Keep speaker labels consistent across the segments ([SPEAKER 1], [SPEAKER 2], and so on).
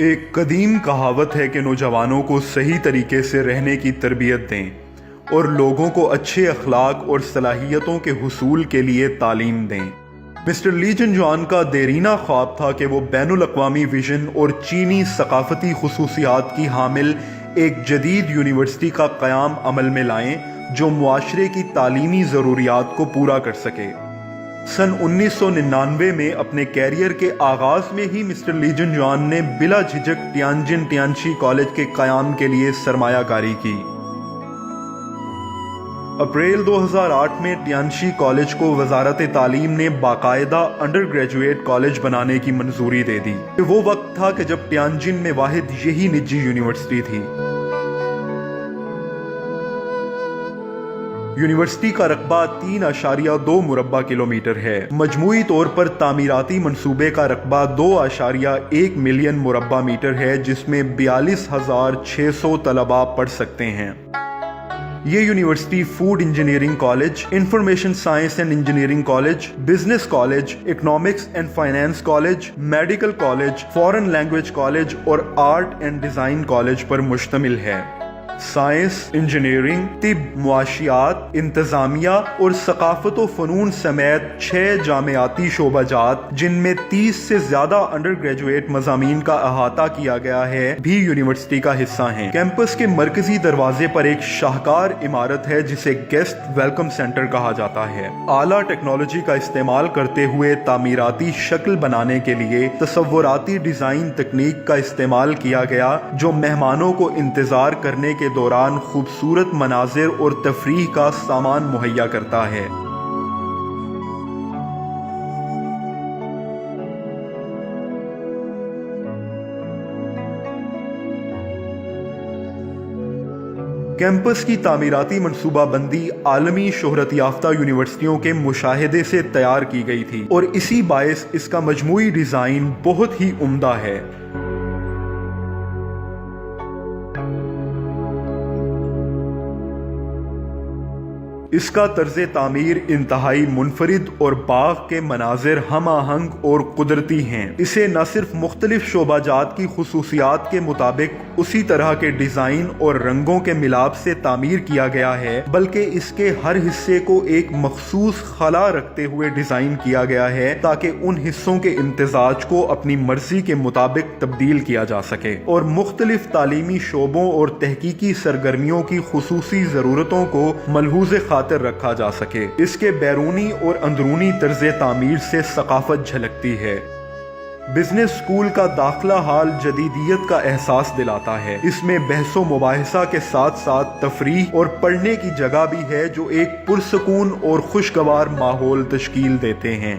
[SPEAKER 1] ایک قدیم کہاوت ہے کہ نوجوانوں کو صحیح طریقے سے رہنے کی تربیت دیں اور لوگوں کو اچھے اخلاق اور صلاحیتوں کے حصول کے لیے تعلیم دیں۔ مسٹر لی جن جوان کا دیرینہ خواب تھا کہ وہ بین الاقوامی ویژن اور چینی ثقافتی خصوصیات کی حامل ایک جدید یونیورسٹی کا قیام عمل میں لائیں جو معاشرے کی تعلیمی ضروریات کو پورا کر سکے۔ سن 1999 میں اپنے کیریئر کے آغاز میں ہی مسٹر لی جن جوان نے بلا جھجک ٹیانجن ٹیانشی کالج کے قیام کے لیے سرمایہ کاری کی۔ اپریل 2008 میں ٹیانشی کالج کو وزارت تعلیم نے باقاعدہ انڈر گریجویٹ کالج بنانے کی منظوری دے دی۔ وہ وقت تھا کہ جب ٹیانجن میں واحد یہی نجی یونیورسٹی تھی۔ یونیورسٹی کا رقبہ 3.2 مربع کلومیٹر ہے۔ مجموعی طور پر تعمیراتی منصوبے کا رقبہ 2.1 ملین مربع میٹر ہے، جس میں 42,600 طلباء پڑھ سکتے ہیں۔ یہ university food engineering college, information science and engineering college, business college, economics and finance college, medical college, foreign language college اور آرٹ اینڈ ڈیزائن کالج پر مشتمل ہے۔ سائنس، انجینئرنگ، طب، معاشیات، انتظامیہ اور ثقافت و فنون سمیت 6 جامعاتی شعبہ جات، جن میں 30 سے زیادہ انڈر گریجویٹ مضامین کا احاطہ کیا گیا ہے، بھی یونیورسٹی کا حصہ ہیں۔ کیمپس کے مرکزی دروازے پر ایک شاہکار عمارت ہے جسے گیسٹ ویلکم سینٹر کہا جاتا ہے۔ اعلیٰ ٹیکنالوجی کا استعمال کرتے ہوئے تعمیراتی شکل بنانے کے لیے تصوراتی ڈیزائن تکنیک کا استعمال کیا گیا، جو مہمانوں کو انتظار کرنے کے دوران خوبصورت مناظر اور تفریح کا سامان مہیا کرتا ہے۔ کیمپس کی تعمیراتی منصوبہ بندی عالمی شہرت یافتہ یونیورسٹیوں کے مشاہدے سے تیار کی گئی تھی، اور اسی باعث اس کا مجموعی ڈیزائن بہت ہی عمدہ ہے۔ اس کا طرز تعمیر انتہائی منفرد اور باغ کے مناظر ہم آہنگ اور قدرتی ہیں۔ اسے نہ صرف مختلف شعبہ جات کی خصوصیات کے مطابق اسی طرح کے ڈیزائن اور رنگوں کے ملاپ سے تعمیر کیا گیا ہے، بلکہ اس کے ہر حصے کو ایک مخصوص خلا رکھتے ہوئے ڈیزائن کیا گیا ہے تاکہ ان حصوں کے امتزاج کو اپنی مرضی کے مطابق تبدیل کیا جا سکے اور مختلف تعلیمی شعبوں اور تحقیقی سرگرمیوں کی خصوصی ضرورتوں کو ملحوظ خاطر رکھا جا سکے۔ اس کے بیرونی اور اندرونی طرز تعمیر سے ثقافت جھلکتی ہے۔ بزنس اسکول کا داخلہ حال جدیدیت کا احساس دلاتا ہے۔ اس میں بحث و مباحثہ کے ساتھ ساتھ تفریح اور پڑھنے کی جگہ بھی ہے، جو ایک پرسکون اور خوشگوار ماحول تشکیل دیتے ہیں۔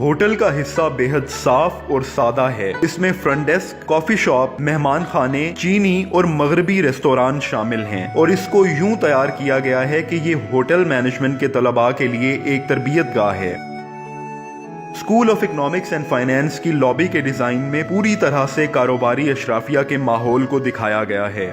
[SPEAKER 1] ہوٹل کا حصہ بے حد صاف اور سادہ ہے۔ اس میں فرنٹ ڈیسک، کافی شاپ، مہمان خانے، چینی اور مغربی ریستوران شامل ہیں، اور اس کو یوں تیار کیا گیا ہے کہ یہ ہوٹل مینجمنٹ کے طلباء کے لیے ایک تربیت گاہ ہے۔ School of economics and finance کی لابی کے ڈیزائن میں پوری طرح سے کاروباری اشرافیہ کے ماحول کو دکھایا گیا ہے۔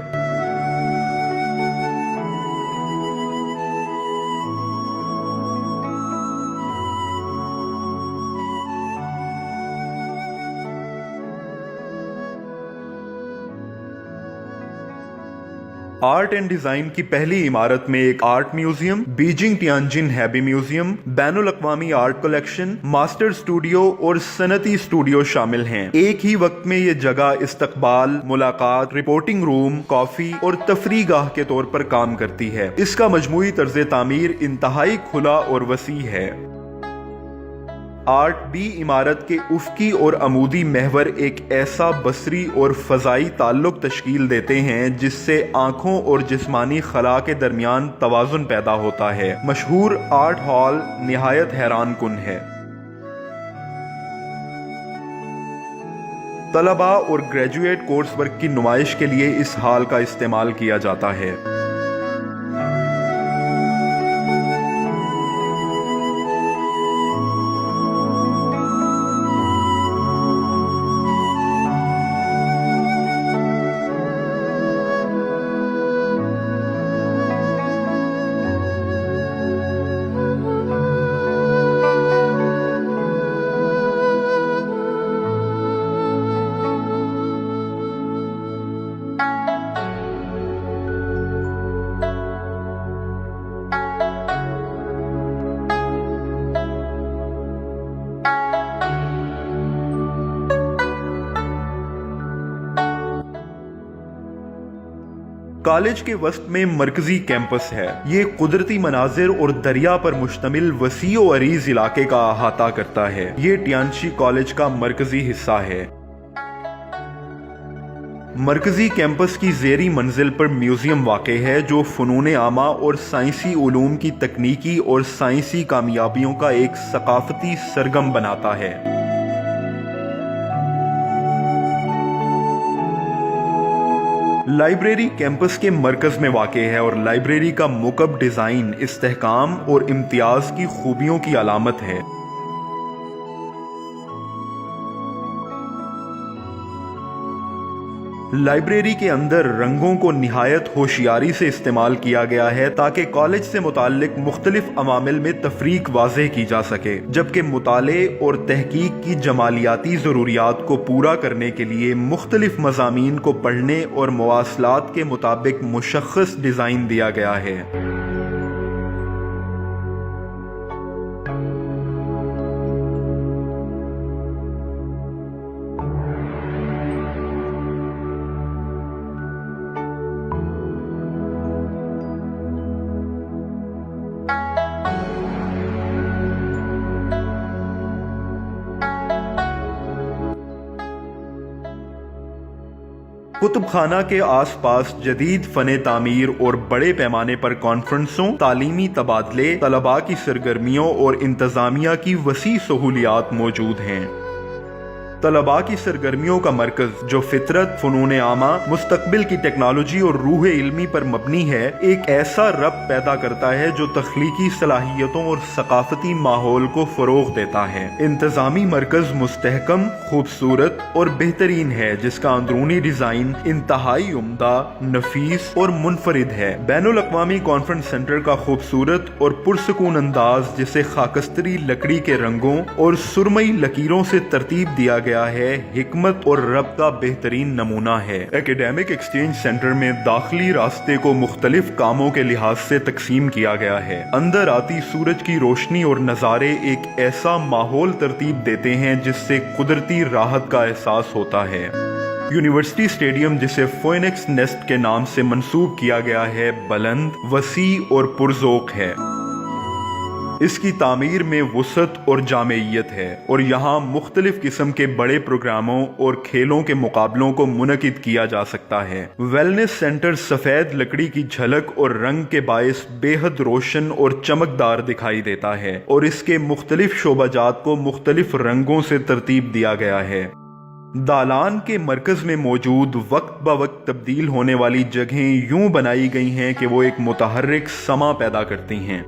[SPEAKER 1] آرٹ اینڈ ڈیزائن کی پہلی عمارت میں ایک art museum, Beijing Tianjin Hebei museum, بین الاقوامی آرٹ کلیکشن، ماسٹر اسٹوڈیو اور صنعتی اسٹوڈیو شامل ہیں۔ ایک ہی وقت میں یہ جگہ استقبال، ملاقات، رپورٹنگ روم، کافی اور تفریح گاہ کے طور پر کام کرتی ہے۔ اس کا مجموعی طرز تعمیر انتہائی کھلا اور وسیع ہے۔ آرٹ بی عمارت کے افقی اور عمودی محور ایک ایسا بصری اور فضائی تعلق تشکیل دیتے ہیں جس سے آنکھوں اور جسمانی خلا کے درمیان توازن پیدا ہوتا ہے۔ مشہور آرٹ ہال نہایت حیران کن ہے۔ طلباء اور گریجویٹ کورس ورک کی نمائش کے لیے اس ہال کا استعمال کیا جاتا ہے۔ कॉलेज के वस्त में मरकजी कैंपस है। ये कुदरती मनाजिर और दरिया पर मुश्तमिल वसी और अरीज इलाके का अहाता करता है। ये टियांशी कॉलेज का मरकजी हिस्सा है। मरकजी कैंपस की ज़ेरी मंजिल पर म्यूजियम वाक़े है जो फ़नून आमा और साइंसी उलूम की तकनीकी और साइंसी कामयाबियों का एक सकाफती सरगम बनाता है। लाइब्रेरी कैंपस के मरकज में वाक़े है और लाइब्रेरी का मुकब डिज़ाइन इस्तेहकाम और इम्तियाज़ की खूबियों की अलामत है। लाइब्रेरी के अंदर रंगों को निहायत होशियारी से इस्तेमाल किया गया है ताकि कॉलेज से मुताल्लिक मुख्तलिफ अवामिल में तफरीक वाज़ेह की जा सके, जबकि मुताले और तहकीक की जमालियाती ज़रूरियात को पूरा करने के लिए मुख्तलिफ मज़ामीन को पढ़ने और मवासलात के मुताबिक मुशख्खस डिज़ाइन दिया गया है। कुतुब खाना के आसपास जदीद फ़ने तामीर और बड़े पैमाने पर कॉन्फ्रेंसों, तालीमी तबादले, तलबा की सरगर्मियों और इंतज़ामिया की वसी सहूलियात मौजूद हैं। तलबा की सरगर्मियों का मरकज जो फितरत, फ़नून आमा, मुस्तकबिल की टेक्नोलॉजी और रूह इल्मी पर मबनी है, एक ऐसा रब पैदा करता है जो तख्लीकी सलाहियतों और सकाफती माहौल को फ़रोग़ देता है। इंतज़ामी मरकज मुस्तहकम, खूबसूरत और बेहतरीन है, जिसका अंदरूनी डिज़ाइन इंतहाई उम्दा, नफीस और मुनफरिद है। बैनुल अक़वामी कॉन्फ्रेंस सेंटर का खूबसूरत और पुरसकून अंदाज, जिसे खाकस्तरी लकड़ी के रंगों और सुरमई लकीरों से तरतीब दिया गया है, हिकमत और रब का बेहतरीन नमूना है। एकेडमिक एक्सचेंज सेंटर में दाखिली रास्ते को मुख्तलिफ कामों के लिहाज से तकसीम किया गया है। अंदर आती सूरज की रोशनी और नज़ारे एक ऐसा माहौल तरतीब देते हैं जिससे कुदरती राहत का एहसास होता है। यूनिवर्सिटी स्टेडियम, जिसे फोएनिक्स नेस्ट के नाम से मंसूब किया गया है, बुलंद, वसी और पुरज़ोक है। इसकी तामीर में वुसअत और जामेयत है और यहाँ मुख्तलिफ किस्म के बड़े प्रोग्रामों और खेलों के मुकाबलों को मुनकिद किया जा सकता है। वेलनेस सेंटर सफ़ेद लकड़ी की झलक और रंग के बायस बेहद रोशन और चमकदार दिखाई देता है और इसके मुख्तलिफ शोबाजात को मुख्तलिफ रंगों से तरतीब दिया गया है। दालान के मरकज में मौजूद वक्त ब वक्त तब्दील होने वाली जगहें यूं बनाई गई हैं कि वो एक मुतहर्रिक समा पैदा करती हैं।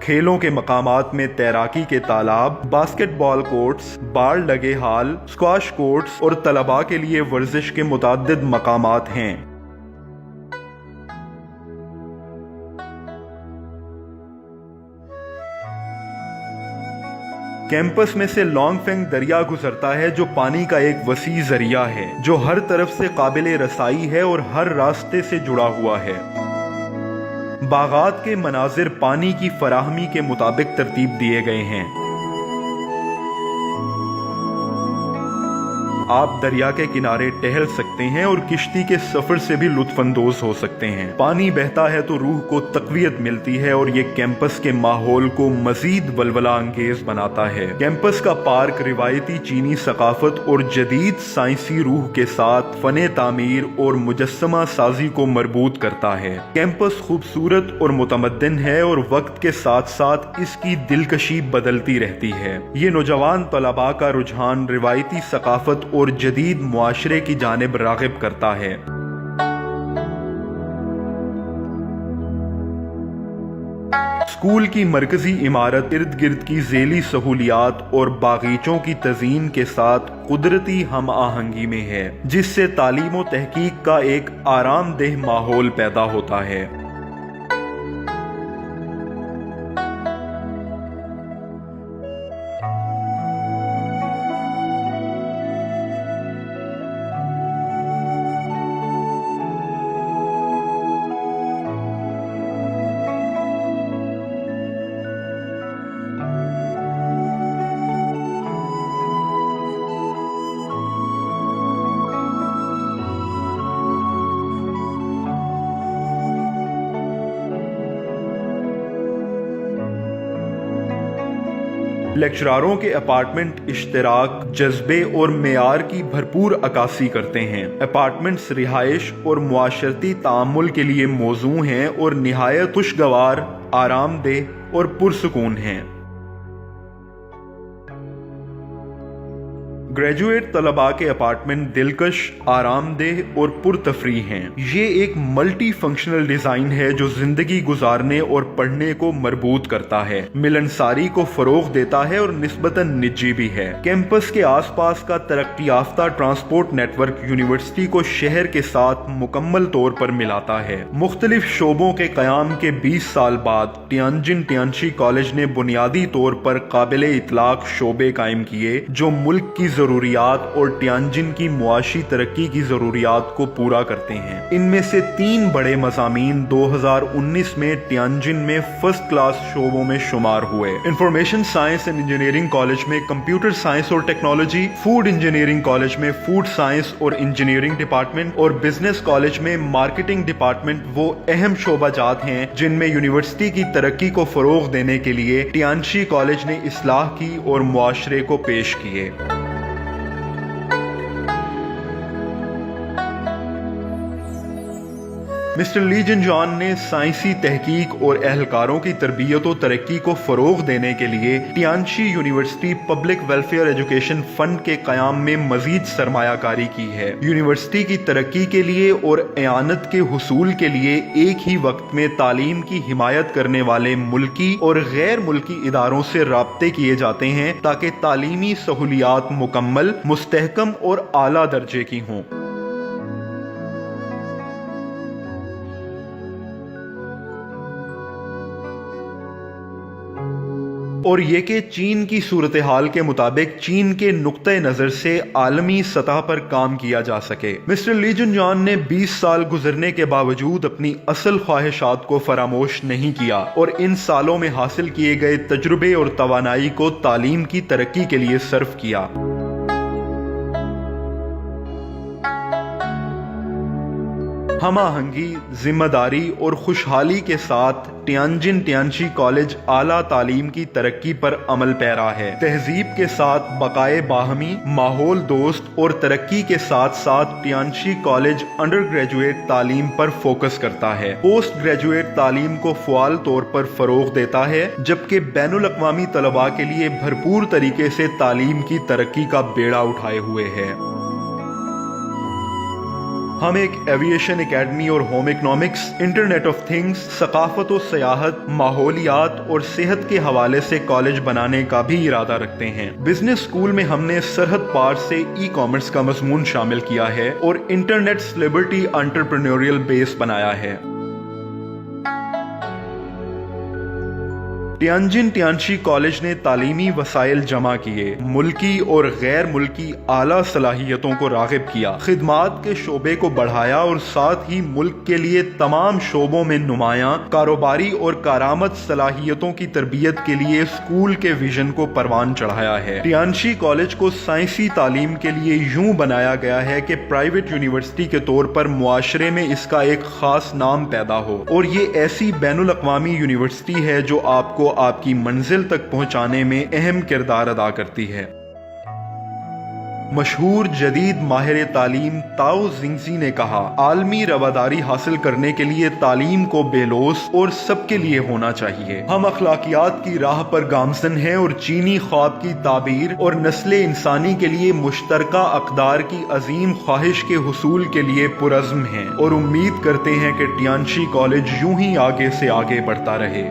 [SPEAKER 1] खेलों के मकामात में तैराकी के तालाब, बास्केटबॉल कोर्ट्स, बाल लगे हाल, स्क्वाश कोर्ट्स और तलबा के लिए वर्जिश के मुताद्दिद मकामात हैं। कैंपस में से लॉन्गफेंग दरिया गुजरता है जो पानी का एक वसी जरिया है जो हर तरफ से काबिल रसाई है और हर रास्ते से जुड़ा हुआ है। बागात के मनाजिर पानी की फराहमी के मुताबिक तरतीब दिए गए हैं। आप दरिया के किनारे टहल सकते हैं और किश्ती के सफर से भी लुत्फानंदोज हो सकते हैं। पानी बहता है तो रूह को तकवीयत मिलती है और ये कैंपस के माहौल को मजीद वलवला अंगेज बनाता है। कैंपस का पार्क रिवायती चीनी सकाफत और जदीद साइंसी रूह के साथ फने तामीर और मुजस्समा साजी को मरबूत करता है। कैंपस खूबसूरत और मुतमद्दिन है और वक्त के साथ साथ इसकी दिलकशी बदलती रहती है। ये नौजवान तलबा का रुझान रिवायती सकाफत और जदीद मुआशरे की जानिब राग़िब करता है। स्कूल की मरकजी इमारत इर्द गिर्द की ज़ेली सहूलियात और बागीचों की तज़ीन के साथ कुदरती हम आहंगी में है, जिससे तालीम व तहकीक का एक आरामदेह माहौल पैदा होता है। लेक्चरारों के अपार्टमेंट इश्तराक, जज्बे और मेयार की भरपूर अक्कासी करते हैं। अपार्टमेंट्स रिहाइश और मुआशरती तामुल के लिए मौजू हैं और निहायत खुशगवार, आरामदेह और पुरसुकून हैं। ग्रेजुएट तलबा के अपार्टमेंट दिलकश, आरामदेह और पुरतफरी हैं। ये एक मल्टी फंक्शनल डिजाइन है जो जिंदगी गुजारने और पढ़ने को मरबूत करता है, मिलनसारी को फरोग देता है और निस्बतन निजी भी है। कैंपस के आसपास का तरक्की याफ्ता ट्रांसपोर्ट नेटवर्क यूनिवर्सिटी को शहर के साथ मुकम्मल तौर पर मिलाता है। मुख्तलिफ शोबों के कयाम के 20 साल बाद टियानजिन टियानशी कॉलेज ने बुनियादी तौर पर काबिले इतलाक शोबे कायम किए जो मुल्क की जरूरियात और टियानजिन की मुआशी तरक्की की जरूरियात को पूरा करते हैं। इनमें से 3 बड़े मज़ामीन 2019 में टियानजिन में फर्स्ट क्लास शोबों में शुमार हुए। Information science and engineering college में कंप्यूटर साइंस और टेक्नोलॉजी, फूड इंजीनियरिंग कॉलेज में फूड साइंस और इंजीनियरिंग डिपार्टमेंट और बिजनेस कॉलेज में मार्केटिंग डिपार्टमेंट वो अहम शोबाजात हैं जिनमें यूनिवर्सिटी की तरक्की को फरोग देने के लिए टियानशी कॉलेज ने इस्लाह की और मुआशरे को पेश किए। मिस्टर ली जिन जॉन ने साइंसी तहकीक और एहलकारों की तरबियत और तरक्की को फरोग देने के लिए Tianshi university public welfare education fund के कयाम में मजीद सरमायाकारी की है। यूनिवर्सिटी की तरक्की के लिए और एआनत के हुसूल के लिए एक ही वक्त में तालीम की हिमायत करने वाले मुल्की और गैर मुल्की इदारों से राब्ते किए जाते हैं ताकि तालीमी सहूलियात मुकम्मल, मुस्तहकम और आला दर्जे की हों। और ये कि चीन की सूरत हाल के मुताबिक चीन के नुक्ते नजर से आलमी सतह पर काम किया जा सके। मिस्टर ली जिन जॉन ने 20 साल गुजरने के बावजूद अपनी असल ख्वाहिशात को फरामोश नहीं किया और इन सालों में हासिल किए गए तजुर्बे और तवानाई को तालीम की तरक्की के लिए सर्फ किया। हमाहंगी, जिम्मेदारी और खुशहाली के साथ टियानजिन टियानशी कॉलेज आला तालीम की तरक्की पर अमल पैरा है। तहजीब के साथ बकाए बाहमी, माहौल दोस्त और तरक्की के साथ साथ टियानशी कॉलेज अंडर ग्रेजुएट तालीम पर फोकस करता है, पोस्ट ग्रेजुएट तालीम को फ़आल तौर पर फरोग देता है, जबकि बैनुल अक़वामी तलबा के लिए भरपूर तरीके से तालीम की तरक्की का बेड़ा उठाए हुए है। हम एक एविएशन एकेडमी और home economics, internet of things, सकाफत और सयाहत, माहौलियात और सेहत के हवाले से कॉलेज बनाने का भी इरादा रखते हैं। बिजनेस स्कूल में हमने सरहद पार से ई कॉमर्स का मजमून शामिल किया है और इंटरनेट सेलिब्रिटी एंटरप्रेन्योरियल बेस बनाया है। टियानजिन टियानशी कॉलेज ने तालीमी वसाइल जमा किए, मुल्की और गैर मुल्की आला सलाहियतों को राग़िब किया, खिदमात के शोबे को बढ़ाया और साथ ही मुल्क के लिए तमाम शोबों में नुमायां कारोबारी और कारामद सलाहियतों की तरबियत के लिए स्कूल के विजन को परवान चढ़ाया है। टियानशी कॉलेज को साइंसी तालीम के लिए यूं बनाया गया है कि प्राइवेट यूनिवर्सिटी के तौर पर मुआशरे में इसका एक खास नाम पैदा हो और ये ऐसी बैनुल अक़वामी यूनिवर्सिटी है जो आपको आपकी मंजिल तक पहुंचाने में अहम किरदार अदा करती है। मशहूर जदीद माहिर तालीम ताओ जिंगजी ने कहा, आलमी रवादारी हासिल करने के लिए तालीम को बेलोस और सबके लिए होना चाहिए। हम अखलाकियात की राह पर गामजन हैं और चीनी ख्वाब की ताबीर और नस्ले इंसानी के लिए मुश्तरका अक़दार की अजीम ख्वाहिश के हुसूल के लिए पुरज़्म हैं और उम्मीद करते हैं कि टियानशी कॉलेज यूं ही आगे से आगे बढ़ता रहे।